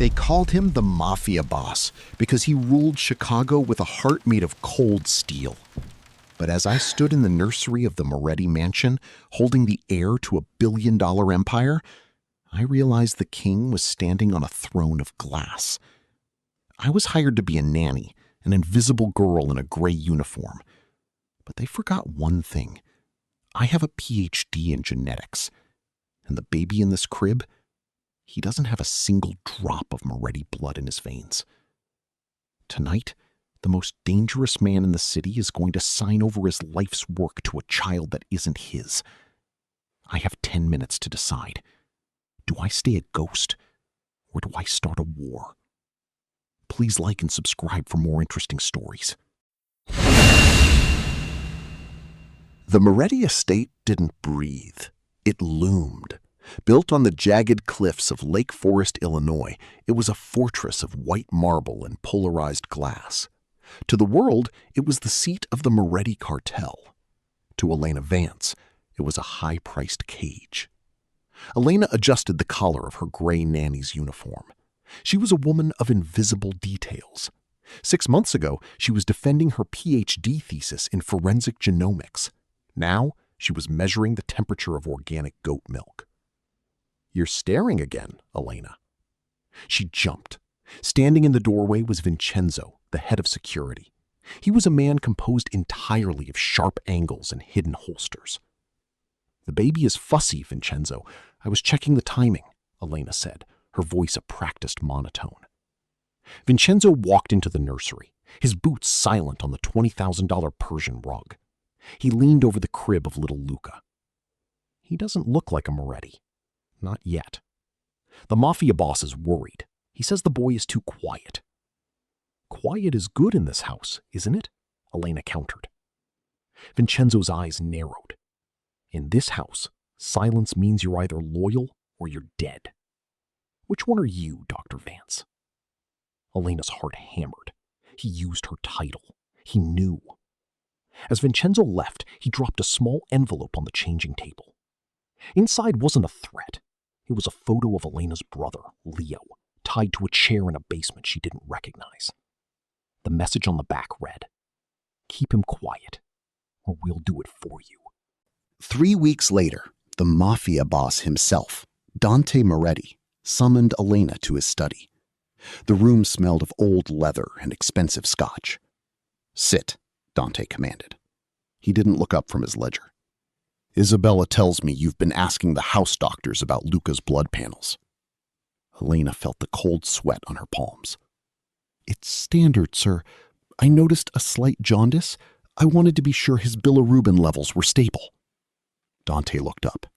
They called him the Mafia Boss because he ruled Chicago with a heart made of cold steel. But as I stood in the nursery of the Moretti mansion, holding the heir to $1 billion empire, I realized the king was standing on a throne of glass. I was hired to be a nanny, an invisible girl in a gray uniform. But they forgot one thing. I have a PhD in genetics. And the baby in this crib, he doesn't have a single drop of Moretti blood in his veins. Tonight, the most dangerous man in the city is going to sign over his life's work to a child that isn't his. I have 10 minutes to decide. Do I stay a ghost, or do I start a war? Please like and subscribe for more interesting stories. The Moretti estate didn't breathe. It loomed. Built on the jagged cliffs of Lake Forest, Illinois, it was a fortress of white marble and polarized glass. To the world, it was the seat of the Moretti Cartel. To Elena Vance, it was a high-priced cage. Elena adjusted the collar of her gray nanny's uniform. She was a woman of invisible details. 6 months ago, she was defending her PhD thesis in forensic genomics. Now, she was measuring the temperature of organic goat milk. "You're staring again, Elena." She jumped. Standing in the doorway was Vincenzo, the head of security. He was a man composed entirely of sharp angles and hidden holsters. "The baby is fussy, Vincenzo. I was checking the timing," Elena said, her voice a practiced monotone. Vincenzo walked into the nursery, his boots silent on the $20,000 Persian rug. He leaned over the crib of little Luca. He doesn't look like a Moretti. Not yet. The Mafia Boss is worried. He says the boy is too quiet. "Quiet is good in this house, isn't it?" Elena countered. Vincenzo's eyes narrowed. "In this house, silence means you're either loyal or you're dead. Which one are you, Dr. Vance?" Elena's heart hammered. He used her title. He knew. As Vincenzo left, he dropped a small envelope on the changing table. Inside wasn't a threat. It was a photo of Elena's brother, Leo, tied to a chair in a basement she didn't recognize. The message on the back read, "Keep him quiet, or we'll do it for you." 3 weeks later, the Mafia Boss himself, Dante Moretti, summoned Elena to his study. The room smelled of old leather and expensive scotch. "Sit," Dante commanded. He didn't look up from his ledger. "Isabella tells me you've been asking the house doctors about Luca's blood panels." Elena felt the cold sweat on her palms. "It's standard, sir. I noticed a slight jaundice. I wanted to be sure his bilirubin levels were stable." Dante looked up.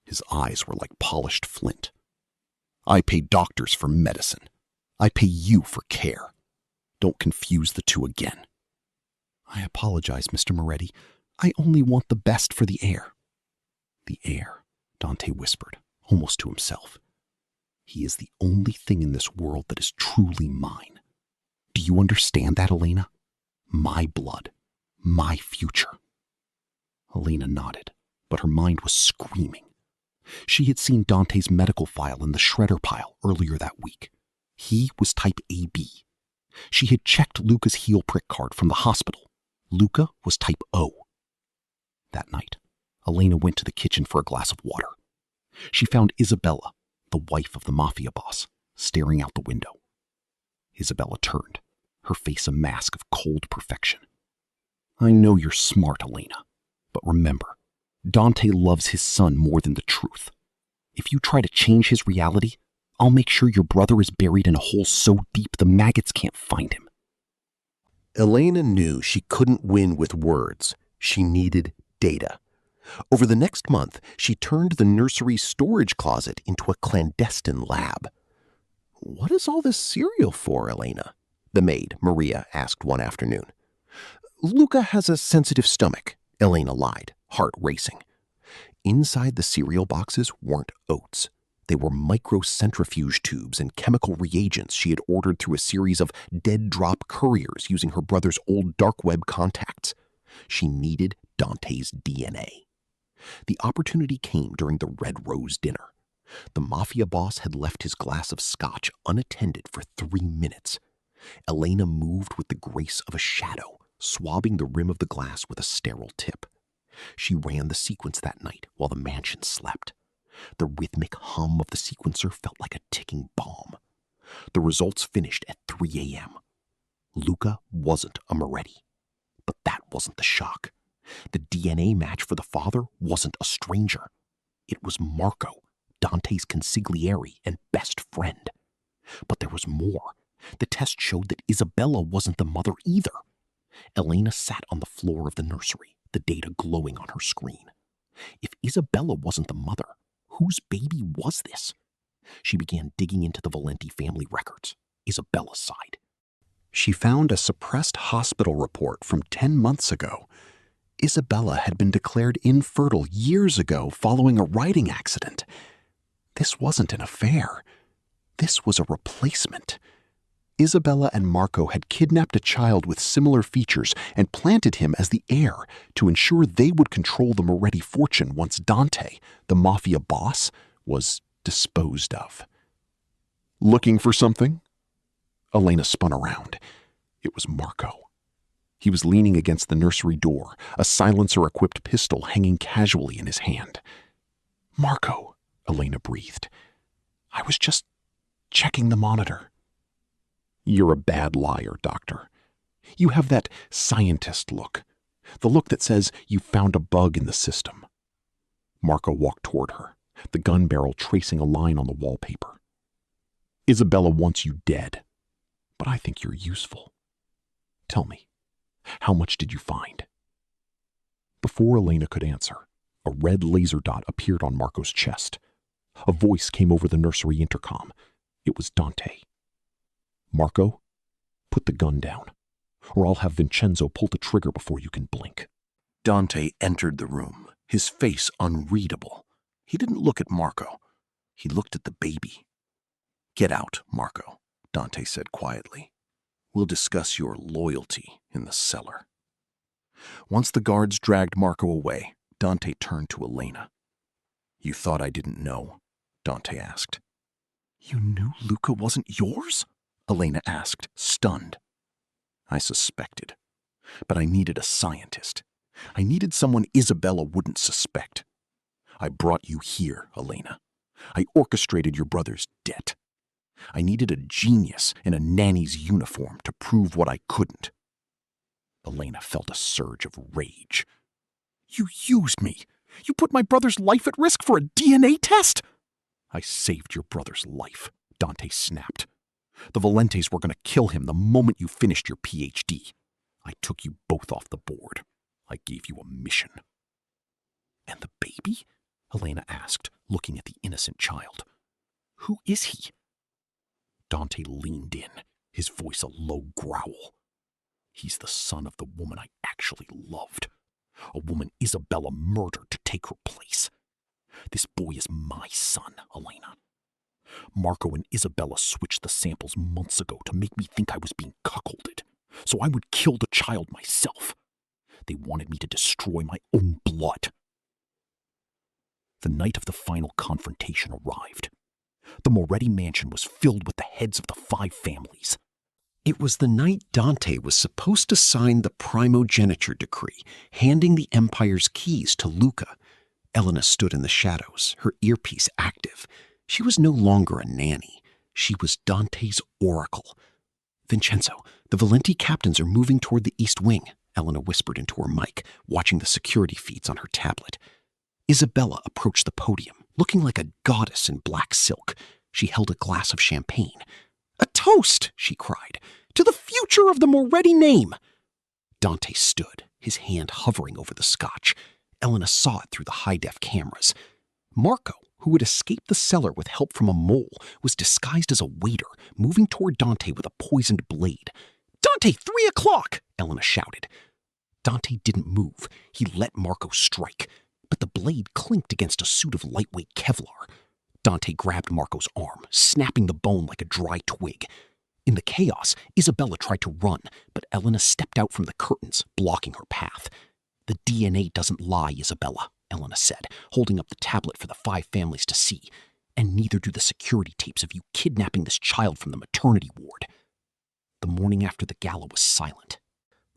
His eyes were like polished flint. "I pay doctors for medicine. I pay you for care. Don't confuse the two again." "I apologize, Mr. Moretti. I only want the best for the heir." "The heir," Dante whispered, almost to himself. "He is the only thing in this world that is truly mine. Do you understand that, Elena? My blood, my future." Elena nodded, but her mind was screaming. She had seen Dante's medical file in the shredder pile earlier that week. He was type AB. She had checked Luca's heel prick card from the hospital. Luca was type O. That night, Elena went to the kitchen for a glass of water. She found Isabella, the wife of the Mafia Boss, staring out the window. Isabella turned, her face a mask of cold perfection. "I know you're smart, Elena, but remember, Dante loves his son more than the truth. If you try to change his reality, I'll make sure your brother is buried in a hole so deep the maggots can't find him." Elena knew she couldn't win with words. She needed data. Over the next month, she turned the nursery's storage closet into a clandestine lab. "What is all this cereal for, Elena?" the maid, Maria, asked one afternoon. "Luca has a sensitive stomach," Elena lied, heart racing. Inside the cereal boxes weren't oats. They were microcentrifuge tubes and chemical reagents she had ordered through a series of dead-drop couriers using her brother's old dark web contacts. She needed Dante's DNA. The opportunity came during the Red Rose dinner. The Mafia boss had left his glass of scotch unattended for 3 minutes. Elena moved with the grace of a shadow, swabbing the rim of the glass with a sterile tip. She ran the sequence that night while the mansion slept. The rhythmic hum of the sequencer felt like a ticking bomb. The results finished at 3 a.m. Luca wasn't a Moretti. But that wasn't the shock. The DNA match for the father wasn't a stranger. It was Marco, Dante's consigliere and best friend. But there was more. The test showed that Isabella wasn't the mother either. Elena sat on the floor of the nursery, the data glowing on her screen. If Isabella wasn't the mother, whose baby was this? She began digging into the Valenti family records, Isabella's side. She found a suppressed hospital report from 10 months ago. Isabella had been declared infertile years ago following a riding accident. This wasn't an affair. This was a replacement. Isabella and Marco had kidnapped a child with similar features and planted him as the heir to ensure they would control the Moretti fortune once Dante, the Mafia boss, was disposed of. Looking for something? Elena spun around. It was Marco. He was leaning against the nursery door, a silencer-equipped pistol hanging casually in his hand. Marco, Elena breathed. I was just checking the monitor. You're a bad liar, Doctor. You have that scientist look, the look that says you found a bug in the system. Marco walked toward her, the gun barrel tracing a line on the wallpaper. Isabella wants you dead, but I think you're useful. Tell me, how much did you find? Before Elena could answer, a red laser dot appeared on Marco's chest. A voice came over the nursery intercom. It was Dante. Marco, put the gun down, or I'll have Vincenzo pull the trigger before you can blink. Dante entered the room, his face unreadable. He didn't look at Marco. He looked at the baby. Get out, Marco, Dante said quietly. We'll discuss your loyalty in the cellar. Once the guards dragged Marco away, Dante turned to Elena. You thought I didn't know? Dante asked. You knew Luca wasn't yours? Elena asked, stunned. I suspected, but I needed a scientist. I needed someone Isabella wouldn't suspect. I brought you here, Elena. I orchestrated your brother's debt. I needed a genius in a nanny's uniform to prove what I couldn't. Elena felt a surge of rage. You used me. You put my brother's life at risk for a DNA test? I saved your brother's life, Dante snapped. The Valentes were going to kill him the moment you finished your PhD. I took you both off the board. I gave you a mission. And the baby? Elena asked, looking at the innocent child. Who is he? Dante leaned in, his voice a low growl. He's the son of the woman I actually loved. A woman Isabella murdered to take her place. This boy is my son, Elena. Marco and Isabella switched the samples months ago to make me think I was being cuckolded, so I would kill the child myself. They wanted me to destroy my own blood. The night of the final confrontation arrived. The Moretti mansion was filled with the heads of the 5 families. It was the night Dante was supposed to sign the primogeniture decree, handing the Empire's keys to Luca. Elena stood in the shadows, her earpiece active. She was no longer a nanny. She was Dante's oracle. Vincenzo, the Valenti captains are moving toward the East Wing, Elena whispered into her mic, watching the security feeds on her tablet. Isabella approached the podium, looking like a goddess in black silk. She held a glass of champagne. A toast, she cried, to the future of the Moretti name. Dante stood, his hand hovering over the scotch. Elena saw it through the high-def cameras. Marco, who had escaped the cellar with help from a mole, was disguised as a waiter, moving toward Dante with a poisoned blade. Dante, 3 o'clock, Elena shouted. Dante didn't move. He let Marco strike, but the blade clinked against a suit of lightweight Kevlar. Dante grabbed Marco's arm, snapping the bone like a dry twig. In the chaos, Isabella tried to run, but Elena stepped out from the curtains, blocking her path. The DNA doesn't lie, Isabella, Elena said, holding up the tablet for the 5 families to see. And neither do the security tapes of you kidnapping this child from the maternity ward. The morning after the gala was silent.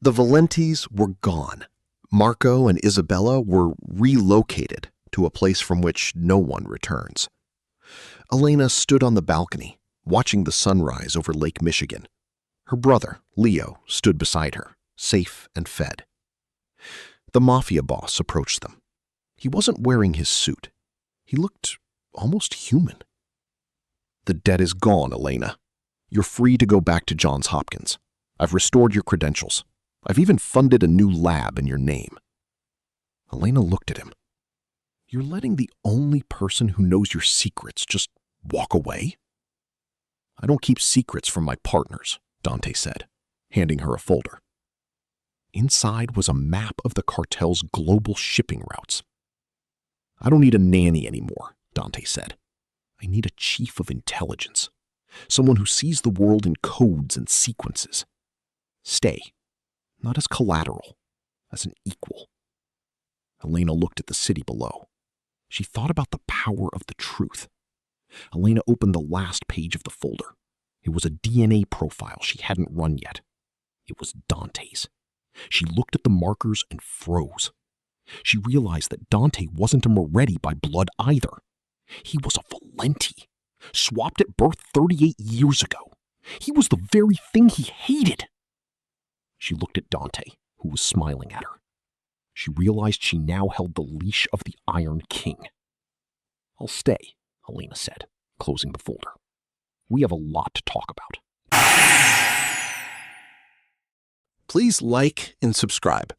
The Valentis were gone. Marco and Isabella were relocated to a place from which no one returns. Elena stood on the balcony, watching the sunrise over Lake Michigan. Her brother, Leo, stood beside her, safe and fed. The Mafia Boss approached them. He wasn't wearing his suit. He looked almost human. "The debt is gone, Elena. You're free to go back to Johns Hopkins. I've restored your credentials. I've even funded a new lab in your name." Elena looked at him. "You're letting the only person who knows your secrets just walk away?" "I don't keep secrets from my partners," Dante said, handing her a folder. Inside was a map of the cartel's global shipping routes. "I don't need a nanny anymore," Dante said. "I need a chief of intelligence, someone who sees the world in codes and sequences. Stay, not as collateral, as an equal." Elena looked at the city below. She thought about the power of the truth. Elena opened the last page of the folder. It was a DNA profile she hadn't run yet. It was Dante's. She looked at the markers and froze. She realized that Dante wasn't a Moretti by blood either. He was a Valenti, swapped at birth 38 years ago. He was the very thing he hated. She looked at Dante, who was smiling at her. She realized she now held the leash of the Iron King. "I'll stay," Elena said, closing the folder. "We have a lot to talk about." Please like and subscribe.